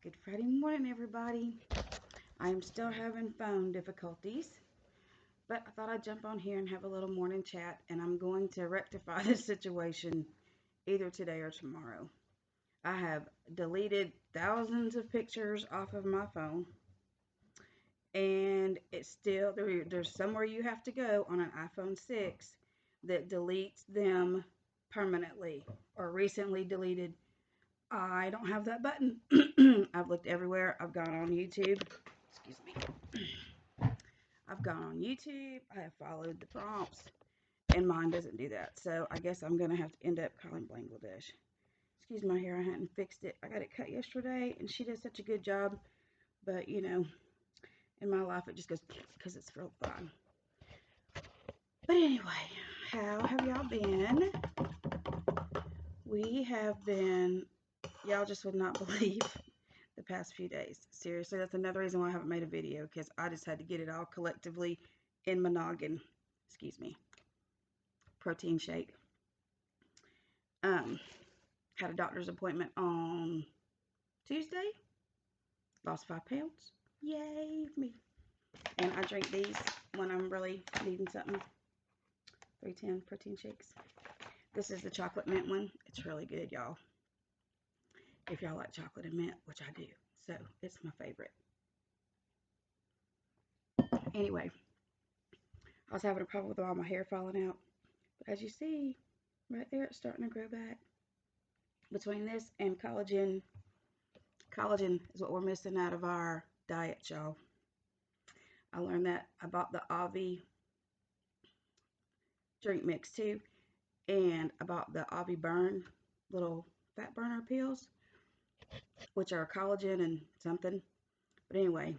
Good Friday morning, everybody. I am still having phone difficulties, but I thought I'd jump on here and have a little morning chat, and I'm going to rectify this situation either today or tomorrow. I have deleted thousands of pictures off of my phone, and it's still there's somewhere you have to go on an iPhone 6 that deletes them permanently or recently deleted. I don't have that button. I've looked everywhere. I've gone on YouTube. Excuse me. I've gone on YouTube. I have followed the prompts, and mine doesn't do that. So I guess I'm going to have to end up calling Bangladesh. Excuse my hair. I hadn't fixed it. I got it cut yesterday, and she does such a good job. But, in my life, it just goes because it's real fun. But anyway, how have y'all been? We have been, y'all just would not believe the past few days. Seriously, that's another reason why I haven't made a video, because I just had to get it all collectively in my noggin. Excuse me. Protein shake. Had a doctor's appointment on Tuesday. Lost 5 pounds. Yay me. And I drink these when I'm really needing something. 310 protein shakes. This is the chocolate mint one. It's really good, y'all. If y'all like chocolate and mint, which I do. So, it's my favorite. Anyway, I was having a problem with all my hair falling out. But as you see, right there, it's starting to grow back. Between this and collagen is what we're missing out of our diet, y'all. I learned that. I bought the Avi drink mix too, and I bought the Avi Burn little fat burner pills, which are collagen and something. But anyway,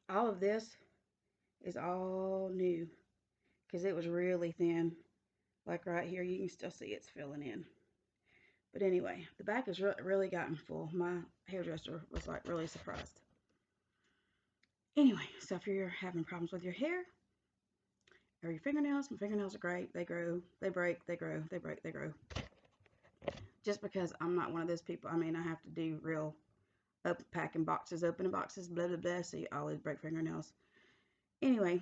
all of this is all new because it was really thin. Like right here, you can still see it's filling in. But anyway, the back has really gotten full. My hairdresser was like really surprised. Anyway, so if you're having problems with your hair or your fingernails, my fingernails are great. They grow, they break, they grow, they break, they grow. Just because I'm not one of those people. I mean, I have to do real packing boxes, opening boxes, blah, blah, blah. So you always break fingernails. Anyway,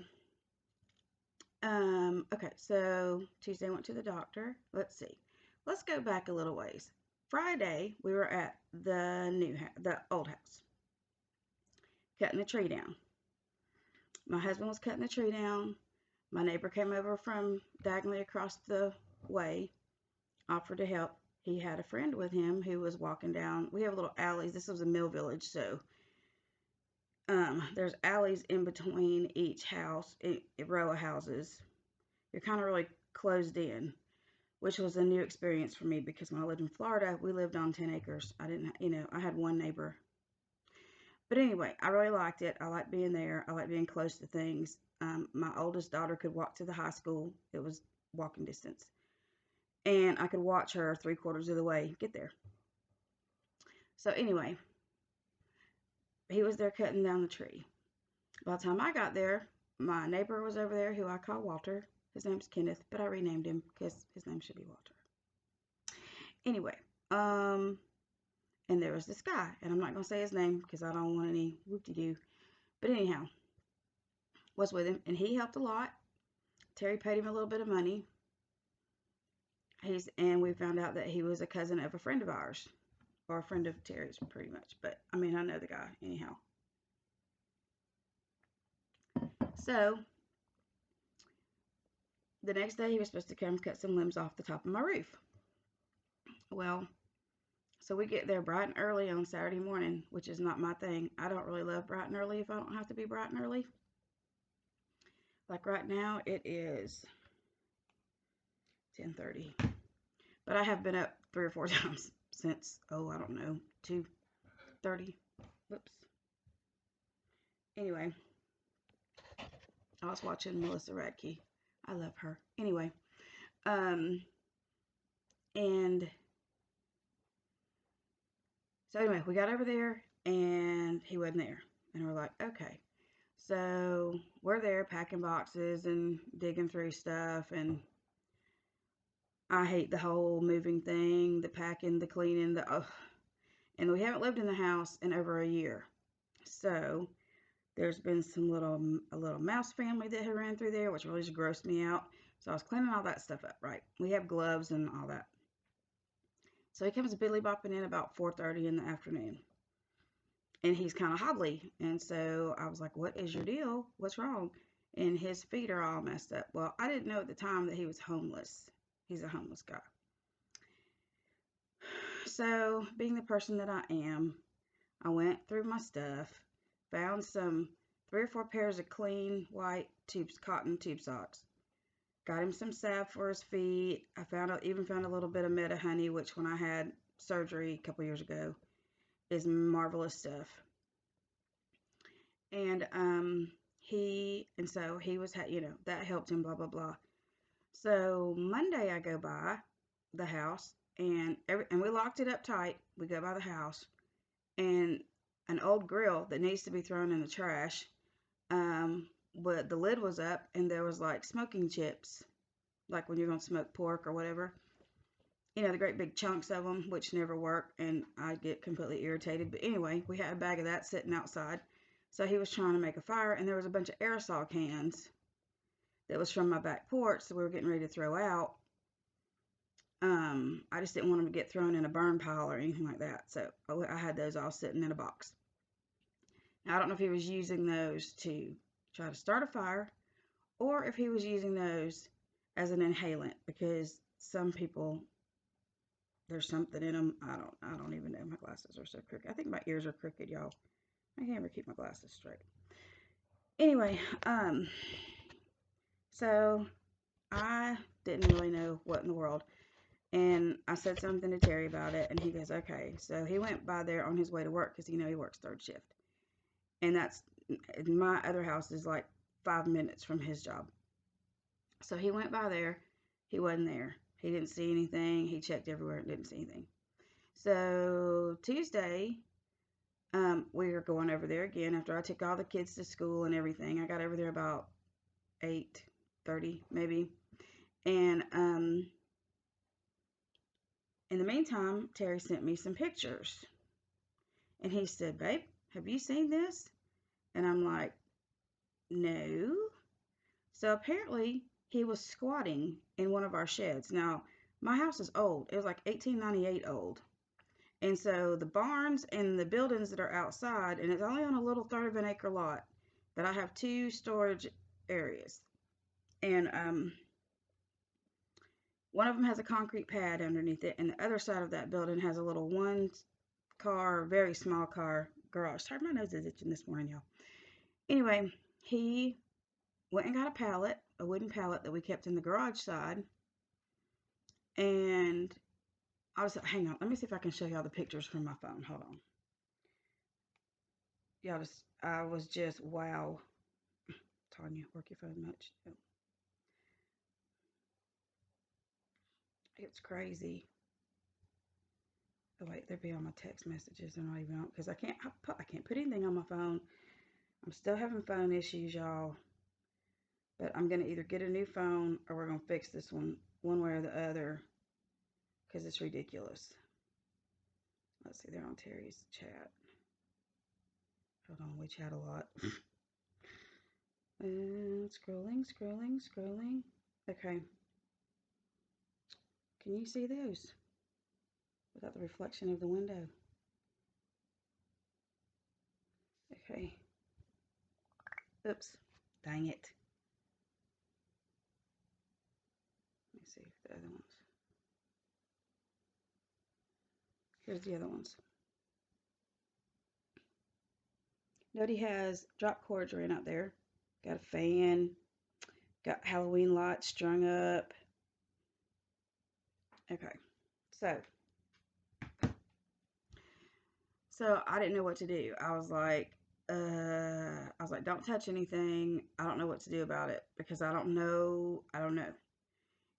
okay, so Tuesday I went to the doctor. Let's see. Let's go back a little ways. Friday, we were at the old house, cutting the tree down. My husband was cutting the tree down. My neighbor came over from diagonally across the way, offered to help. He had a friend with him who was walking down. We have little alleys. This was a mill village, so there's alleys in between each house, a row of houses. You're kind of really closed in, which was a new experience for me because when I lived in Florida, we lived on 10 acres. I didn't, I had one neighbor. But anyway, I really liked it. I like being there. I like being close to things. My oldest daughter could walk to the high school. It was walking distance. And I could watch her 3/4 of the way get there. So anyway, he was there cutting down the tree. By the time I got there, my neighbor was over there who I call Walter. His name's Kenneth, but I renamed him because his name should be Walter. Anyway, and there was this guy, and I'm not going to say his name because I don't want any whoop-de-doo. But anyhow, was with him, and he helped a lot. Terry paid him a little bit of money. And we found out that he was a cousin of a friend of ours, or a friend of Terry's, pretty much. But I mean, I know the guy anyhow. So the next day, he was supposed to come cut some limbs off the top of my roof. Well, so we get there bright and early on Saturday morning, which is not my thing. I don't really love bright and early if I don't have to be bright and early. Like right now, it is 10:30. But I have been up 3 or 4 times since, I don't know, 2:30. Whoops. Anyway, I was watching Melissa Radke. I love her. Anyway, and so anyway, we got over there and he wasn't there. And we're like, okay. So we're there packing boxes and digging through stuff, and I hate the whole moving thing, the packing, the cleaning, And we haven't lived in the house in over a year. So there's been a little mouse family that had ran through there, which really just grossed me out. So I was cleaning all that stuff up, right? We have gloves and all that. So he comes billy bopping in about 4:30 in the afternoon. And he's kind of hobbly. And so I was like, "What is your deal? What's wrong?" And his feet are all messed up. Well, I didn't know at the time that he was homeless. He's a homeless guy. So, being the person that I am, I went through my stuff, found some 3 or 4 pairs of clean white tubes, cotton tube socks. Got him some salve for his feet. Even found a little bit of Meta Honey, which when I had surgery a couple years ago is marvelous stuff. And so he was, that helped him, blah blah blah. So Monday I go by the house and we locked it up tight. We go by the house and an old grill that needs to be thrown in the trash. But the lid was up and there was like smoking chips, like when you're gonna smoke pork or whatever. The great big chunks of them, which never work, and I get completely irritated. But anyway, we had a bag of that sitting outside. So he was trying to make a fire, and there was a bunch of aerosol cans that was from my back porch that we were getting ready to throw out. I just didn't want them to get thrown in a burn pile or anything like that. So I had those all sitting in a box. Now, I don't know if he was using those to try to start a fire or if he was using those as an inhalant, because some people, there's something in them. I don't even know. My glasses are so crooked. I think my ears are crooked, y'all. I can't ever keep my glasses straight. Anyway, so I didn't really know what in the world. And I said something to Terry about it, and he goes, "Okay." So he went by there on his way to work because he works third shift. And my other house is like 5 minutes from his job. So he went by there. He wasn't there. He didn't see anything. He checked everywhere and didn't see anything. So Tuesday, we were going over there again after I took all the kids to school and everything. I got over there about 8:30 maybe. And in the meantime, Terry sent me some pictures. And he said, "Babe, have you seen this?" And I'm like, "No." So apparently he was squatting in one of our sheds. Now, my house is old. It was like 1898 old. And so the barns and the buildings that are outside, and it's only on a little third of an acre lot, but I have 2 storage areas. And one of them has a concrete pad underneath it, and the other side of that building has a little 1-car, very small car garage. Sorry, my nose is itching this morning, y'all. Anyway, he went and got a wooden pallet that we kept in the garage side. And hang on, let me see if I can show y'all the pictures from my phone. Hold on. I was just, wow. Tanya, work your phone much? No. It's crazy. Oh wait, they're be on my text messages. They're not even on, because I can't put anything on my phone. I'm still having phone issues, y'all. But I'm gonna either get a new phone or we're gonna fix this one way or the other, because it's ridiculous. Let's see, they're on Terry's chat. Hold on, we chat a lot. And scrolling. Okay. Can you see those without the reflection of the window? Okay. Oops. Dang it. Let me see the other ones. Here's the other ones. Note he has drop cords right out there. Got a fan. Got Halloween lights strung up. Okay. So I didn't know what to do. I was like, don't touch anything. I don't know what to do about it because I don't know. And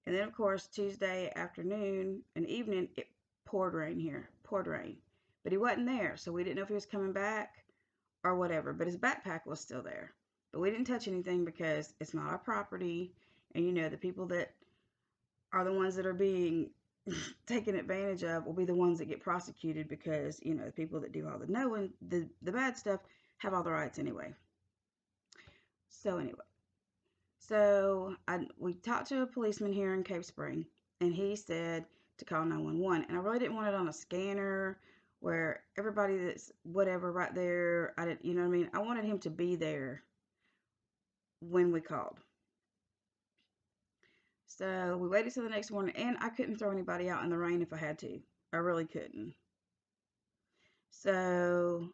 then of course Tuesday afternoon and evening it poured rain here. But he wasn't there, so we didn't know if he was coming back or whatever. But his backpack was still there. But we didn't touch anything because it's not our property. And the people that are the ones that are being taken advantage of will be the ones that get prosecuted because, you know, the people that do all the knowing, the bad stuff, have all the rights anyway. So anyway, we talked to a policeman here in Cave Spring, and he said to call 911. And I really didn't want it on a scanner where everybody that's whatever right there, I didn't, you know what I mean? I wanted him to be there when we called. So we waited till the next morning, and I couldn't throw anybody out in the rain if I had to. I really couldn't. So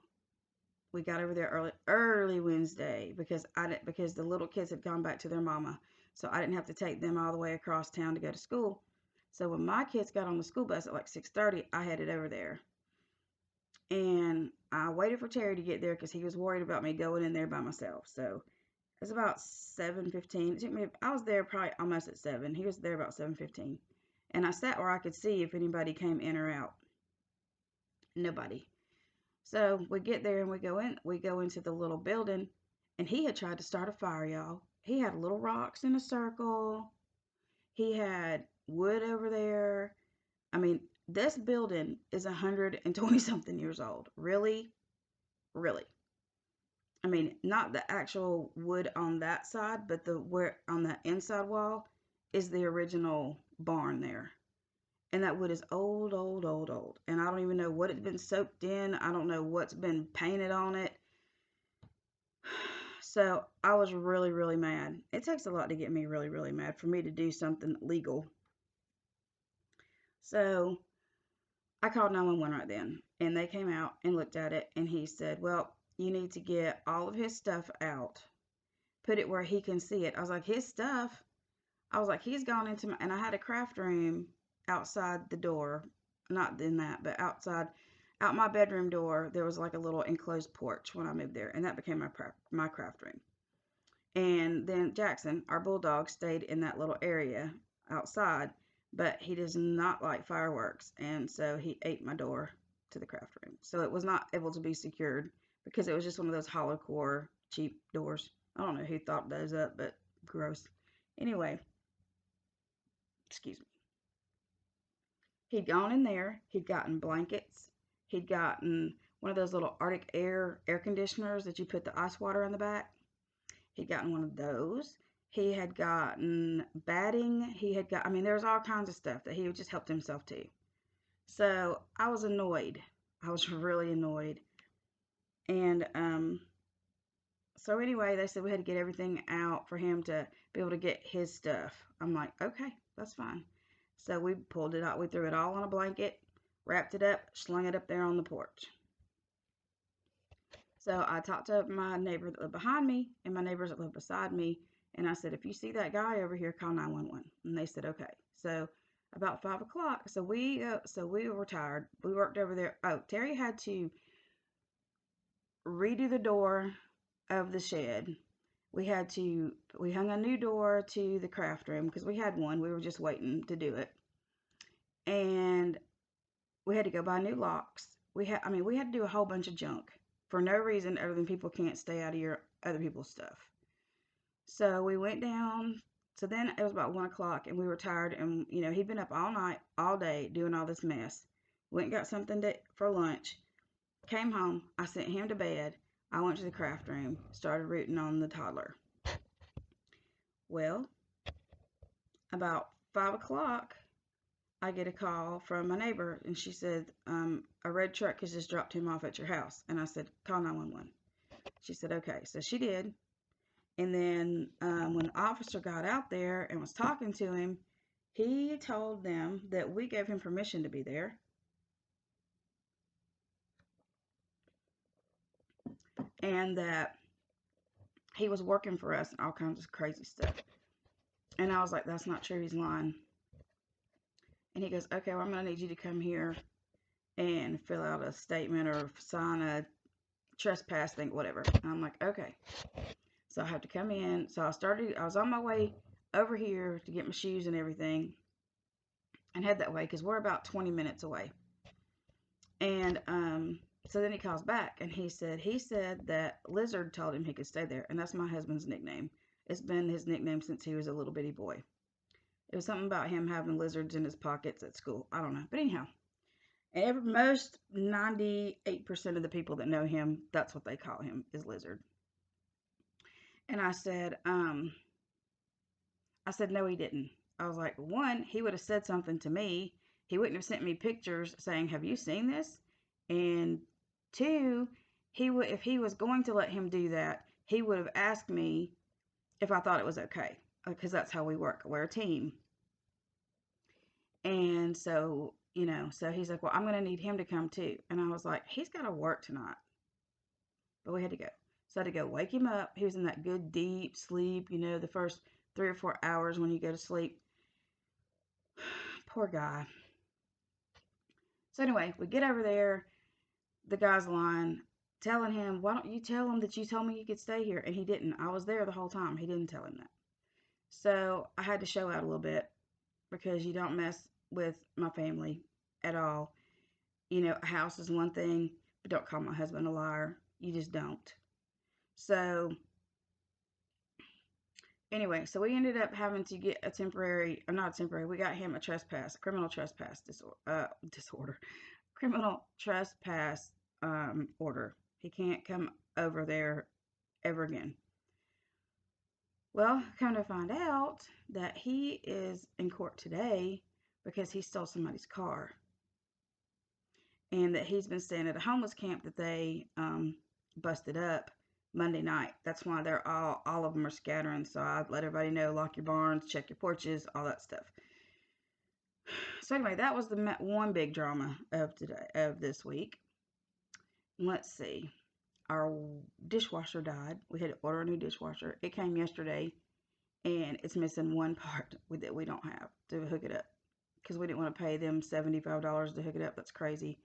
we got over there early Wednesday because the little kids had gone back to their mama, so I didn't have to take them all the way across town to go to school. So when my kids got on the school bus at like 6:30, I headed over there, and I waited for Terry to get there because he was worried about me going in there by myself. So it was about 7:15. It took me. I was there probably almost at 7. He was there about 7:15, and I sat where I could see if anybody came in or out. Nobody. So we get there and we go into the little building, and he had tried to start a fire, y'all. He had little rocks in a circle. He had wood over there. I mean, this building is 120 something years old. Really? Really. I mean, not the actual wood on that side, but where on the inside wall is the original barn there. And that wood is old, old, old, old. And I don't even know what it's been soaked in. I don't know what's been painted on it. So I was really, really mad. It takes a lot to get me really, really mad for me to do something legal. So I called 911 right then. And they came out and looked at it. And he said, well, you need to get all of his stuff out. Put it where he can see it. I was like, his stuff? I was like, he's gone into my... And I had a craft room outside the door. Not in that, but outside... Out my bedroom door, there was like a little enclosed porch when I moved there, and that became my craft room. And then Jackson, our bulldog, stayed in that little area outside, but he does not like fireworks, and so he ate my door to the craft room. So it was not able to be secured because it was just one of those hollow core cheap doors. I don't know who thought those up, but gross. Anyway, excuse me. He'd gone in there, he'd gotten blankets, he'd gotten one of those little Arctic air conditioners that you put the ice water in the back. He'd gotten one of those. He had gotten batting. I mean, there's all kinds of stuff that he just helped himself to. So I was annoyed. I was really annoyed. And so anyway, they said we had to get everything out for him to be able to get his stuff. I'm like, okay, that's fine. So we pulled it out. We threw it all on a blanket, wrapped it up, slung it up there on the porch. So I talked to my neighbor that lived behind me and my neighbors that lived beside me. And I said, if you see that guy over here, call 911. And they said, okay. So about 5 o'clock, so we were tired. We worked over there. Oh, Terry had to redo the door of the shed. We hung a new door to the craft room because we had one. We were just waiting to do it. And we had to go buy new locks. We had to do a whole bunch of junk for no reason other than people can't stay out of your other people's stuff. So we went down. So then it was about 1 o'clock and we were tired, and he'd been up all night, all day doing all this mess. Went and got something for lunch. Came home. I sent him to bed. I went to the craft room, started rooting on the toddler. Well, about 5 o'clock, I get a call from my neighbor, and she said, a red truck has just dropped him off at your house. And I said, call 911. She said, okay. So she did. And then when the officer got out there and was talking to him, he told them that we gave him permission to be there. And that he was working for us and all kinds of crazy stuff. And I was like, that's not true. He's lying. And he goes, okay, well, I'm going to need you to come here and fill out a statement or sign a trespass thing, whatever. And I'm like, okay. So I have to come in. So I was on my way over here to get my shoes and everything and head that way because we're about 20 minutes away. And so then he calls back and he said that Lizard told him he could stay there. And that's my husband's nickname. It's been his nickname since he was a little bitty boy. It was something about him having lizards in his pockets at school. I don't know. But anyhow, and most 98% of the people that know him, that's what they call him, is lizard. And I said, no, he didn't. I was like, one, he would have said something to me. He wouldn't have sent me pictures saying, have you seen this? And two, if he was going to let him do that, he would have asked me if I thought it was okay, because that's how we work. We're a team. And so, so he's like, well, I'm going to need him to come too. And I was like, he's got to work tonight. But we had to go. So I had to go wake him up. He was in that good deep sleep, the first 3 or 4 hours when you go to sleep. Poor guy. So anyway, we get over there. The guy's lying, telling him, why don't you tell him that you told me you could stay here? And he didn't. I was there the whole time. He didn't tell him that. So I had to show out a little bit because you don't mess with my family at all. A house is one thing, but don't call my husband a liar. You just don't. So anyway, so we ended up having to get not a temporary, we got him a criminal trespass disorder, criminal trespass order. He can't come over there ever again. Well, come to find out that he is in court today because he stole somebody's car. And that he's been staying at a homeless camp that they busted up Monday night. That's why they're all of them are scattering. So I let everybody know, lock your barns, check your porches, all that stuff. So anyway, that was the one big drama of this week. Let's see. Our dishwasher died. We had to order a new dishwasher. It came yesterday, and it's missing one part that we don't have to hook it up because we didn't want to pay them $75 to hook it up. That's crazy.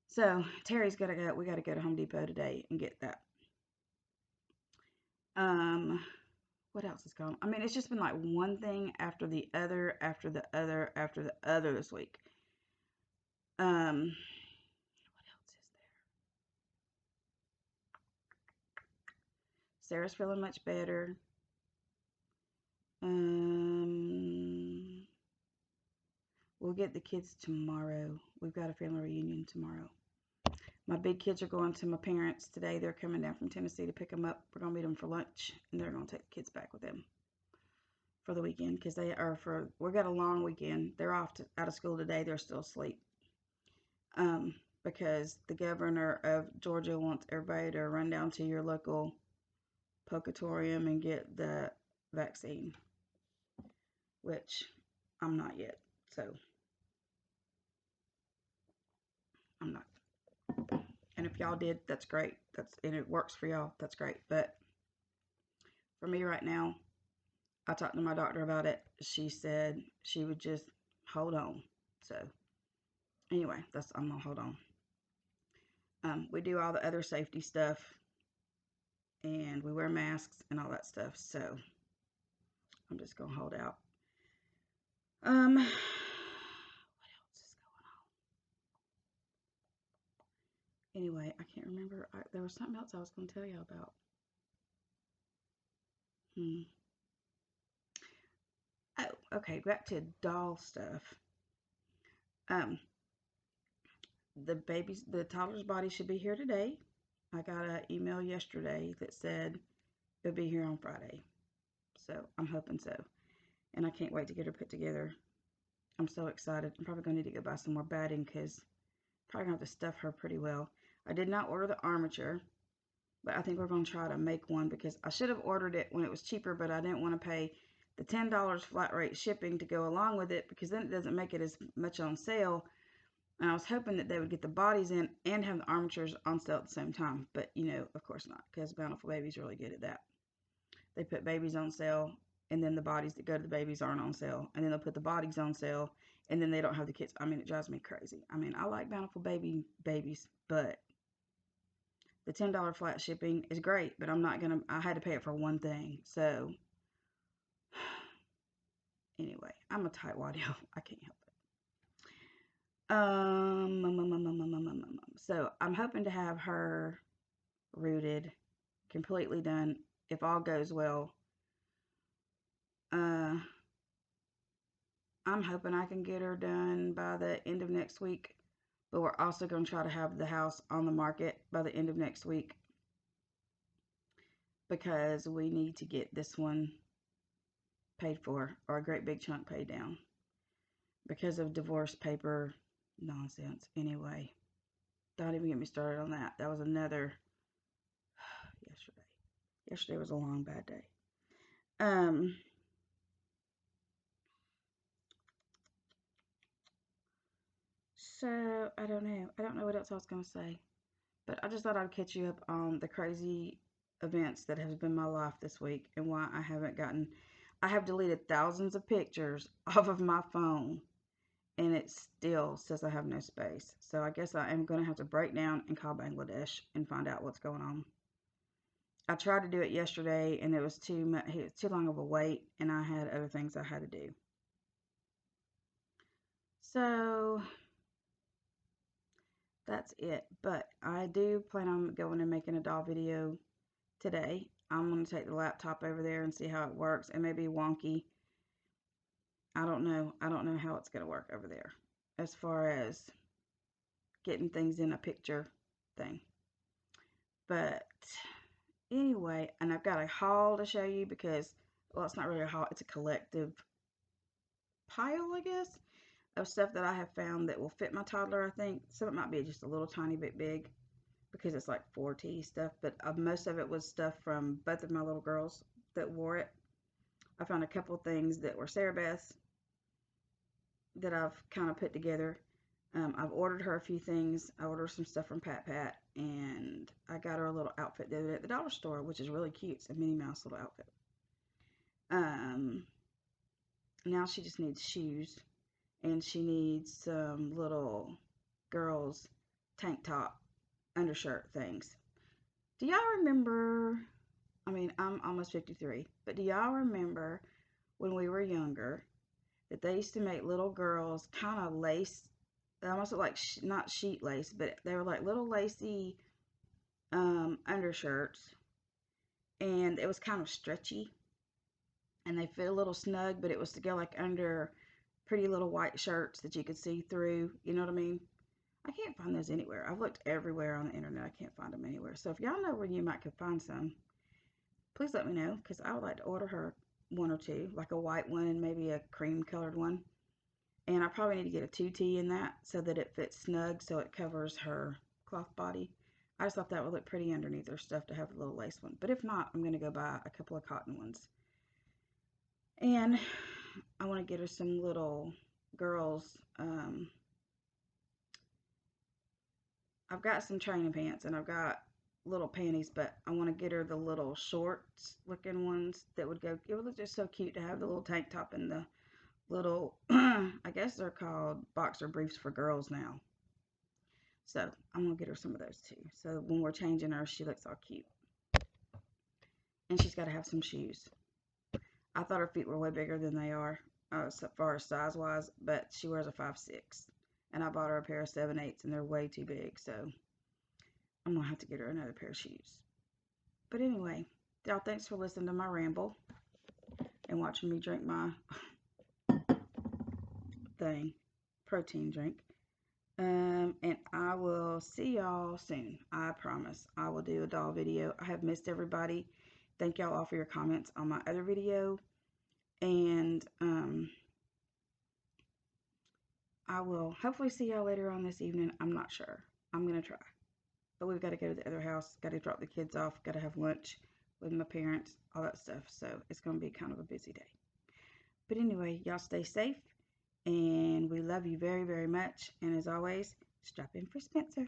So Terry's got to go. We got to go to Home Depot today and get that. What else is going on? I mean, it's just been like one thing after the other, after the other, after the other this week. What else is there? Sarah's feeling much better. We'll get the kids tomorrow. We've got a family reunion tomorrow. My big kids are going to my parents today. They're coming down from Tennessee to pick them up. We're going to meet them for lunch, and they're going to take the kids back with them for the weekend because we've got a long weekend. They're out of school today. They're still asleep because the governor of Georgia wants everybody to run down to your local Pocatorium and get the vaccine, which I'm not yet. So I'm not. And if y'all did, that's great. And it works for y'all. That's great. But for me right now, I talked to my doctor about it. She said she would just hold on. So anyway, I'm gonna hold on. We do all the other safety stuff, and we wear masks and all that stuff. So I'm just gonna hold out. What else is going on? Anyway, I can't remember. There was something else I was gonna tell you about. Oh, okay. Back to doll stuff. The toddler's body should be here today. I got an email yesterday that said it'll be here on Friday. So I'm hoping so. And I can't wait to get her put together. I'm so excited. I'm probably going to need to go buy some more batting because I'm probably going to have to stuff her pretty well. I did not order the armature, but I think we're going to try to make one because I should have ordered it when it was cheaper, but I didn't want to pay the $10 flat rate shipping to go along with it because then it doesn't make it as much on sale. And I was hoping that they would get the bodies in and have the armatures on sale at the same time. But, of course not, because Bountiful Baby's really good at that. They put babies on sale, and then the bodies that go to the babies aren't on sale. And then they'll put the bodies on sale, and then they don't have the kids. I mean, it drives me crazy. I mean, I like Bountiful babies, but the $10 flat shipping is great, but I had to pay it for one thing. So, anyway, I'm a tightwad, y'all. I can't help it. So I'm hoping to have her rooted, completely done, if all goes well, I'm hoping I can get her done by the end of next week. But we're also going to try to have the house on the market by the end of next week because we need to get this one paid for, or a great big chunk paid down because of divorce paper nonsense. Anyway, don't even get me started on that. That was another yesterday. Yesterday was a long bad day. So I don't know. I don't know what else I was gonna say, but I just thought I'd catch you up on the crazy events that has been my life this week and why I haven't gotten. I have deleted thousands of pictures off of my phone, and it still says I have no space. So I guess I am gonna have to break down and call Bangladesh and find out what's going on. I tried to do it yesterday, and it was too much. It was too long of a wait, and I had other things I had to do. So that's it. But I do plan on going and making a doll video today. I'm going to take the laptop over there and see how it works. It may be wonky. I don't know. I don't know how it's going to work over there as far as getting things in a picture thing. But anyway, and I've got a haul to show you because, well, it's not really a haul. It's a collective pile, I guess, of stuff that I have found that will fit my toddler, I think. Some of it might be just a little tiny bit big because it's like 4T stuff, but most of it was stuff from both of my little girls that wore it. I found a couple of things that were Sarah Beth's that I've kind of put together. I've ordered her a few things. I ordered some stuff from Pat Pat, and I got her a little outfit the other day at the dollar store, which is really cute. It's a Minnie Mouse little outfit. Now she just needs shoes, and she needs some little girls' tank top undershirt things. Do y'all remember? I mean, I'm almost 53, but do y'all remember when we were younger that they used to make little girls kind of lace? They almost look like not sheet lace, but they were like little lacy undershirts, and it was kind of stretchy, and they fit a little snug, but it was to go like under pretty little white shirts that you could see through. You know what I mean? I can't find those anywhere. I've looked everywhere on the internet. I can't find them anywhere. So if y'all know where you might could find some, please let me know because I would like to order her one or two, like a white one and maybe a cream colored one. And I probably need to get a 2T in that so that it fits snug so it covers her cloth body. I just thought that would look pretty underneath her stuff to have a little lace one. But if not, I'm going to go buy a couple of cotton ones. And I want to get her some little girls. I've got some training pants and I've got little panties, but I want to get her the little shorts looking ones that would go. It would look just so cute to have the little tank top and the little, I guess they're called boxer briefs for girls now. So I'm going to get her some of those too. So when we're changing her, she looks all cute. And she's got to have some shoes. I thought her feet were way bigger than they are as far as size wise, but she wears a 5'6". And I bought her a pair of 7/8s and they're way too big. So I'm going to have to get her another pair of shoes. But anyway, y'all, thanks for listening to my ramble and watching me drink my protein drink. And I will see y'all soon. I promise. I will do a doll video. I have missed everybody. Thank y'all all for your comments on my other video. And I will hopefully see y'all later on this evening. I'm not sure. I'm going to try. But we've got to go to the other house. Got to drop the kids off. Got to have lunch with my parents. All that stuff. So it's going to be kind of a busy day. But anyway, y'all stay safe. And we love you very, very much. And as always, strap in for Spencer.